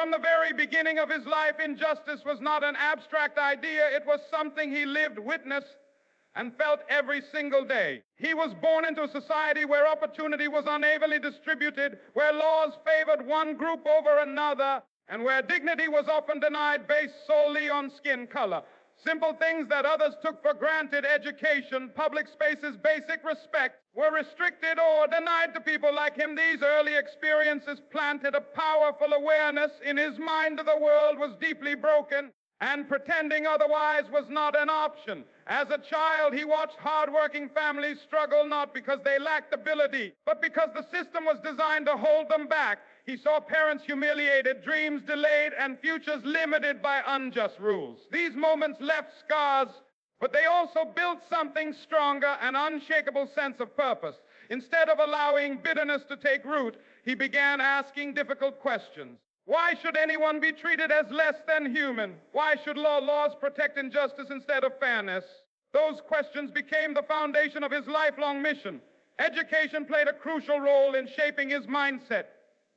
From the very beginning of his life, injustice was not an abstract idea. It was something he lived, witnessed, and felt every single day. He was born into a society where opportunity was unevenly distributed, where laws favored one group over another, and where dignity was often denied based solely on skin color. Simple things that others took for granted, education, public spaces, basic respect, were restricted or denied to people like him. These early experiences planted a powerful awareness in his mind that the world was deeply broken, and pretending otherwise was not an option. As a child, he watched hardworking families struggle not because they lacked ability, but because the system was designed to hold them back. He saw parents humiliated, dreams delayed, and futures limited by unjust rules. These moments left scars, but they also built something stronger, an unshakable sense of purpose. Instead of allowing bitterness to take root, he began asking difficult questions. Why should anyone be treated as less than human? Why should laws protect injustice instead of fairness? Those questions became the foundation of his lifelong mission. Education played a crucial role in shaping his mindset.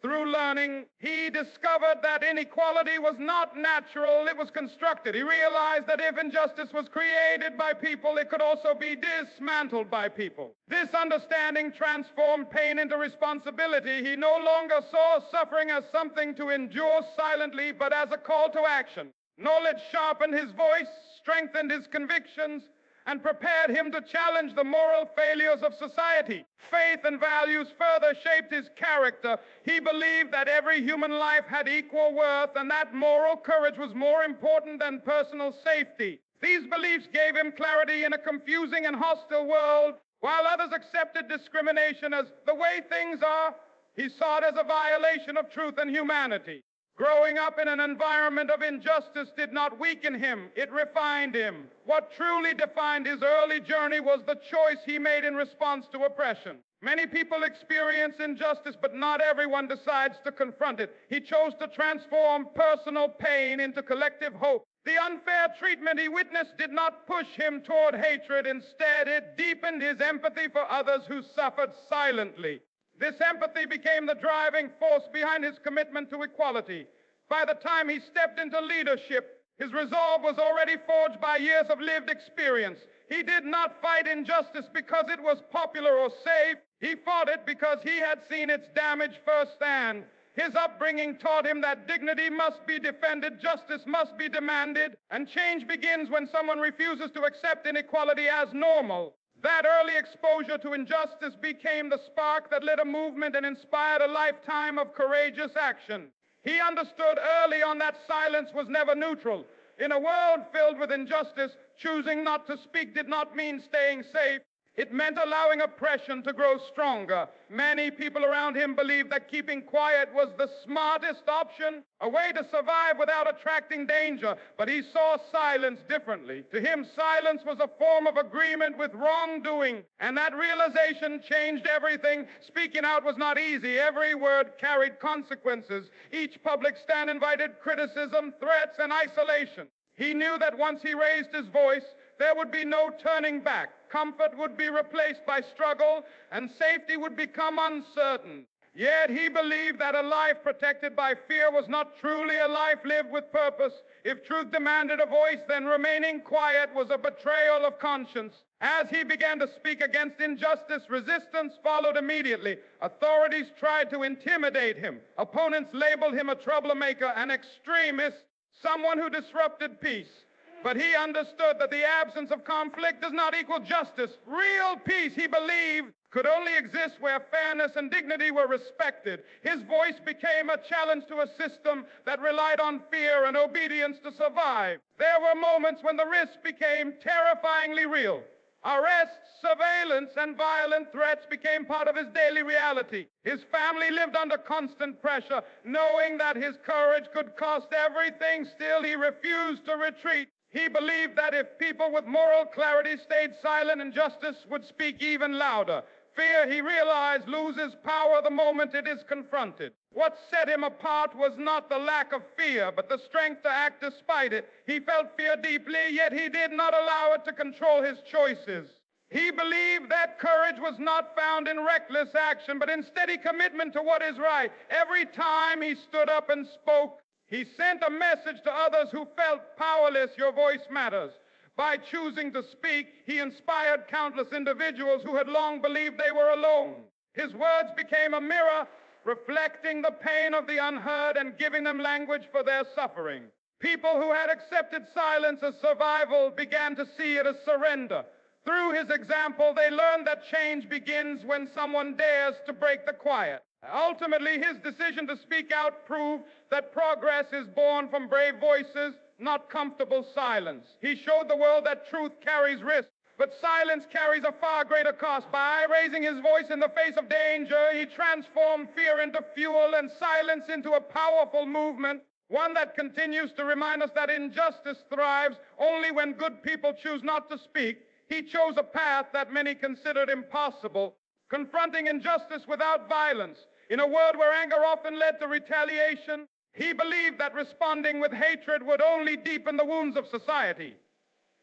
Through learning, he discovered that inequality was not natural, it was constructed. He realized that if injustice was created by people, it could also be dismantled by people. This understanding transformed pain into responsibility. He no longer saw suffering as something to endure silently, but as a call to action. Knowledge sharpened his voice, strengthened his convictions, and prepared him to challenge the moral failures of society. Faith and values further shaped his character. He believed that every human life had equal worth and that moral courage was more important than personal safety. These beliefs gave him clarity in a confusing and hostile world. While others accepted discrimination as the way things are, he saw it as a violation of truth and humanity. Growing up in an environment of injustice did not weaken him, it refined him. What truly defined his early journey was the choice he made in response to oppression. Many people experience injustice, but not everyone decides to confront it. He chose to transform personal pain into collective hope. The unfair treatment he witnessed did not push him toward hatred. Instead, it deepened his empathy for others who suffered silently. This empathy became the driving force behind his commitment to equality. By the time he stepped into leadership, his resolve was already forged by years of lived experience. He did not fight injustice because it was popular or safe. He fought it because he had seen its damage firsthand. His upbringing taught him that dignity must be defended, justice must be demanded, and change begins when someone refuses to accept inequality as normal. That early exposure to injustice became the spark that lit a movement and inspired a lifetime of courageous action. He understood early on that silence was never neutral. In a world filled with injustice, choosing not to speak did not mean staying safe. It meant allowing oppression to grow stronger. Many people around him believed that keeping quiet was the smartest option, a way to survive without attracting danger. But he saw silence differently. To him, silence was a form of agreement with wrongdoing, and that realization changed everything. Speaking out was not easy. Every word carried consequences. Each public stand invited criticism, threats, and isolation. He knew that once he raised his voice, there would be no turning back. Comfort would be replaced by struggle, and safety would become uncertain. Yet he believed that a life protected by fear was not truly a life lived with purpose. If truth demanded a voice, then remaining quiet was a betrayal of conscience. As he began to speak against injustice, resistance followed immediately. Authorities tried to intimidate him. Opponents labeled him a troublemaker, an extremist, someone who disrupted peace. But he understood that the absence of conflict does not equal justice. Real peace, he believed, could only exist where fairness and dignity were respected. His voice became a challenge to a system that relied on fear and obedience to survive. There were moments when the risk became terrifyingly real. Arrests, surveillance, and violent threats became part of his daily reality. His family lived under constant pressure, knowing that his courage could cost everything. Still, he refused to retreat. He believed that if people with moral clarity stayed silent, injustice would speak even louder. Fear, he realized, loses power the moment it is confronted. What set him apart was not the lack of fear, but the strength to act despite it. He felt fear deeply, yet he did not allow it to control his choices. He believed that courage was not found in reckless action, but in steady commitment to what is right. Every time he stood up and spoke, He sent a message to others who felt powerless. Your voice matters. By choosing to speak, he inspired countless individuals who had long believed they were alone. His words became a mirror, reflecting the pain of the unheard and giving them language for their suffering. People who had accepted silence as survival began to see it as surrender. Through his example, they learned that change begins when someone dares to break the quiet. Ultimately, his decision to speak out proved that progress is born from brave voices, not comfortable silence. He showed the world that truth carries risk, but silence carries a far greater cost. By raising his voice in the face of danger, he transformed fear into fuel and silence into a powerful movement, one that continues to remind us that injustice thrives only when good people choose not to speak. He chose a path that many considered impossible, confronting injustice without violence. In a world where anger often led to retaliation, he believed that responding with hatred would only deepen the wounds of society.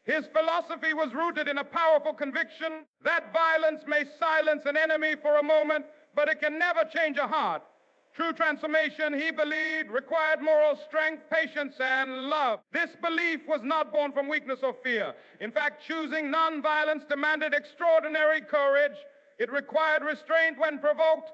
His philosophy was rooted in a powerful conviction that violence may silence an enemy for a moment, but it can never change a heart. True transformation, he believed, required moral strength, patience, and love. This belief was not born from weakness or fear. In fact, choosing nonviolence demanded extraordinary courage. It required restraint when provoked,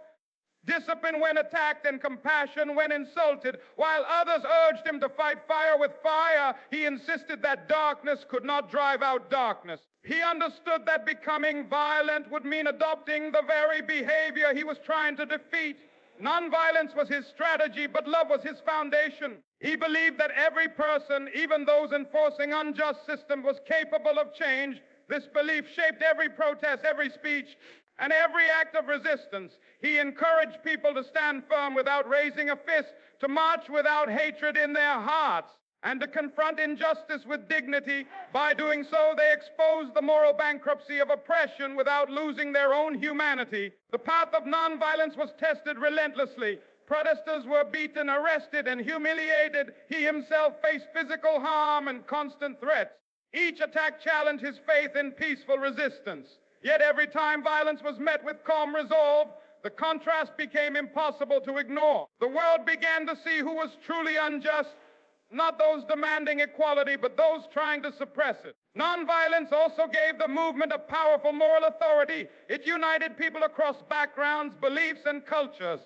discipline when attacked, and compassion when insulted. While others urged him to fight fire with fire, he insisted that darkness could not drive out darkness. He understood that becoming violent would mean adopting the very behavior he was trying to defeat. Nonviolence was his strategy, but love was his foundation. He believed that every person, even those enforcing unjust systems, was capable of change. This belief shaped every protest, every speech, and every act of resistance. He encouraged people to stand firm without raising a fist, to march without hatred in their hearts, and to confront injustice with dignity. By doing so, they exposed the moral bankruptcy of oppression without losing their own humanity. The path of nonviolence was tested relentlessly. Protesters were beaten, arrested, and humiliated. He himself faced physical harm and constant threats. Each attack challenged his faith in peaceful resistance. Yet every time violence was met with calm resolve, the contrast became impossible to ignore. The world began to see who was truly unjust, not those demanding equality, but those trying to suppress it. Nonviolence also gave the movement a powerful moral authority. It united people across backgrounds, beliefs, and cultures.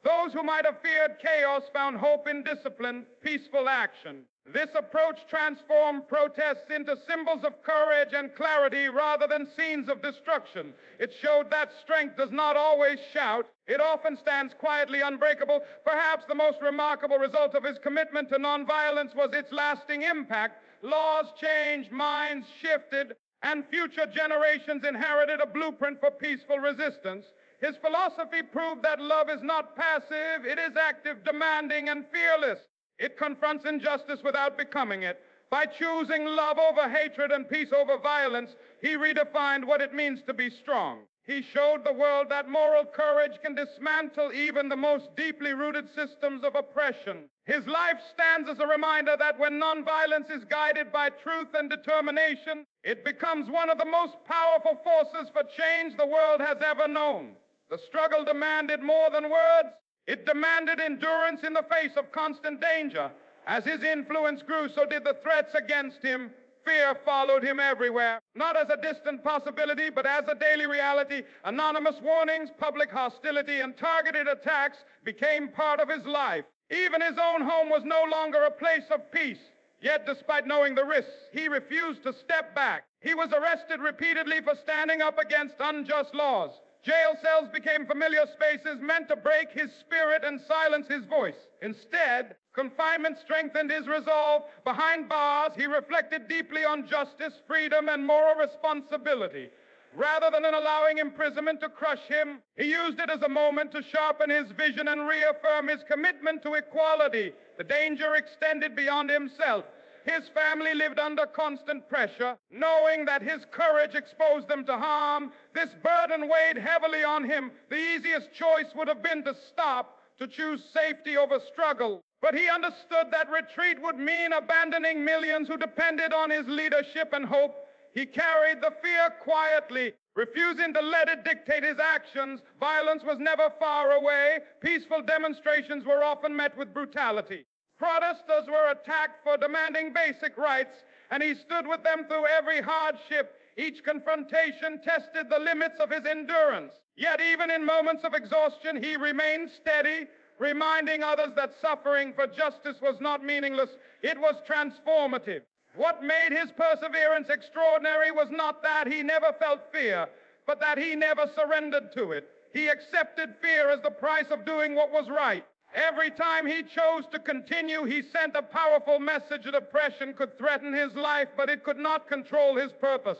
Those who might have feared chaos found hope in disciplined, peaceful action. This approach transformed protests into symbols of courage and clarity rather than scenes of destruction. It showed that strength does not always shout. It often stands quietly unbreakable. Perhaps the most remarkable result of his commitment to nonviolence was its lasting impact. Laws changed, minds shifted, and future generations inherited a blueprint for peaceful resistance. His philosophy proved that love is not passive, it is active, demanding, and fearless. It confronts injustice without becoming it. By choosing love over hatred and peace over violence, he redefined what it means to be strong. He showed the world that moral courage can dismantle even the most deeply rooted systems of oppression. His life stands as a reminder that when nonviolence is guided by truth and determination, it becomes one of the most powerful forces for change the world has ever known. The struggle demanded more than words. It demanded endurance in the face of constant danger. As his influence grew, so did the threats against him. Fear followed him everywhere, not as a distant possibility, but as a daily reality. Anonymous warnings, public hostility, and targeted attacks became part of his life. Even his own home was no longer a place of peace. Yet, despite knowing the risks, he refused to step back. He was arrested repeatedly for standing up against unjust laws. Jail cells became familiar spaces meant to break his spirit and silence his voice. Instead, confinement strengthened his resolve. Behind bars, he reflected deeply on justice, freedom, and moral responsibility. Rather than allowing imprisonment to crush him, he used it as a moment to sharpen his vision and reaffirm his commitment to equality. The danger extended beyond himself. His family lived under constant pressure, knowing that his courage exposed them to harm. This burden weighed heavily on him. The easiest choice would have been to stop, to choose safety over struggle. But he understood that retreat would mean abandoning millions who depended on his leadership and hope. He carried the fear quietly, refusing to let it dictate his actions. Violence was never far away. Peaceful demonstrations were often met with brutality. Protesters were attacked for demanding basic rights, and he stood with them through every hardship. Each confrontation tested the limits of his endurance. Yet even in moments of exhaustion, he remained steady, reminding others that suffering for justice was not meaningless, it was transformative. What made his perseverance extraordinary was not that he never felt fear, but that he never surrendered to it. He accepted fear as the price of doing what was right. Every time he chose to continue, he sent a powerful message that oppression could threaten his life, but it could not control his purpose.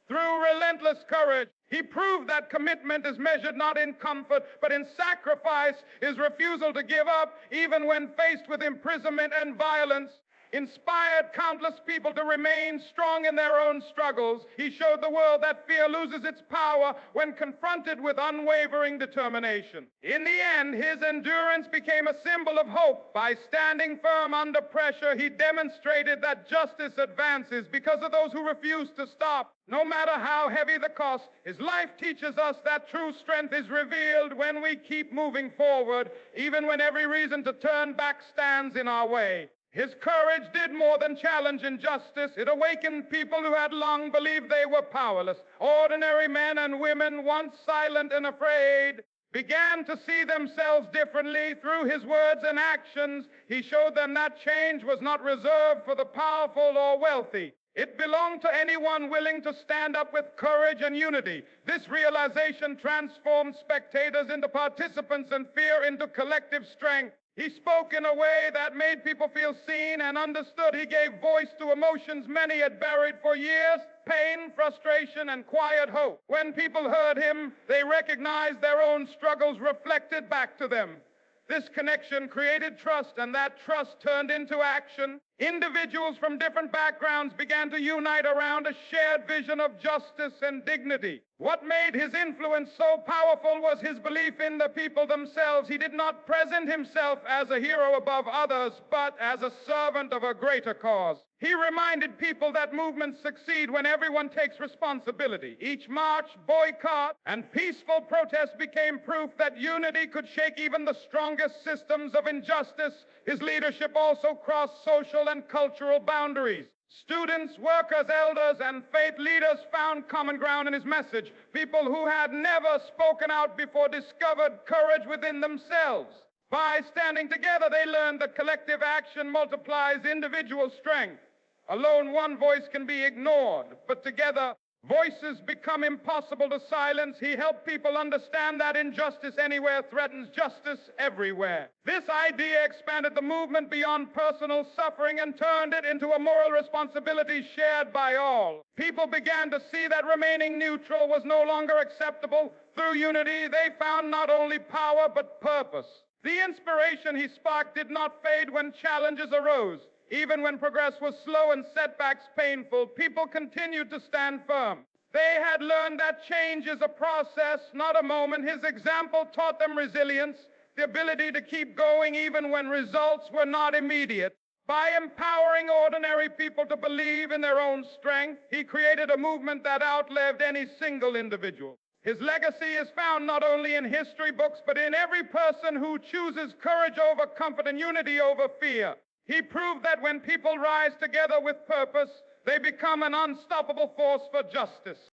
Through relentless courage, he proved that commitment is measured not in comfort, but in sacrifice, his refusal to give up, even when faced with imprisonment and violence, inspired countless people to remain strong in their own struggles. He showed the world that fear loses its power when confronted with unwavering determination. In the end, his endurance became a symbol of hope. By standing firm under pressure, he demonstrated that justice advances because of those who refuse to stop. No matter how heavy the cost, his life teaches us that true strength is revealed when we keep moving forward, even when every reason to turn back stands in our way. His courage did more than challenge injustice. It awakened people who had long believed they were powerless. Ordinary men and women, once silent and afraid, began to see themselves differently. Through his words and actions, he showed them that change was not reserved for the powerful or wealthy. It belonged to anyone willing to stand up with courage and unity. This realization transformed spectators into participants and fear into collective strength. He spoke in a way that made people feel seen and understood. He gave voice to emotions many had buried for years: pain, frustration, and quiet hope. When people heard him, they recognized their own struggles reflected back to them. This connection created trust, and that trust turned into action. Individuals from different backgrounds began to unite around a shared vision of justice and dignity. What made his influence so powerful was his belief in the people themselves. He did not present himself as a hero above others, but as a servant of a greater cause. He reminded people that movements succeed when everyone takes responsibility. Each march, boycott, and peaceful protest became proof that unity could shake even the strongest systems of injustice. His leadership also crossed social and cultural boundaries. Students, workers, elders, and faith leaders found common ground in his message. People who had never spoken out before discovered courage within themselves. By standing together, they learned that collective action multiplies individual strength. Alone, one voice can be ignored, but together, voices become impossible to silence. He helped people understand that injustice anywhere threatens justice everywhere. This idea expanded the movement beyond personal suffering and turned it into a moral responsibility shared by all. People began to see that remaining neutral was no longer acceptable. Through unity, they found not only power but purpose. The inspiration he sparked did not fade when challenges arose. Even when progress was slow and setbacks painful, people continued to stand firm. They had learned that change is a process, not a moment. His example taught them resilience, the ability to keep going even when results were not immediate. By empowering ordinary people to believe in their own strength, he created a movement that outlived any single individual. His legacy is found not only in history books, but in every person who chooses courage over comfort and unity over fear. He proved that when people rise together with purpose, they become an unstoppable force for justice.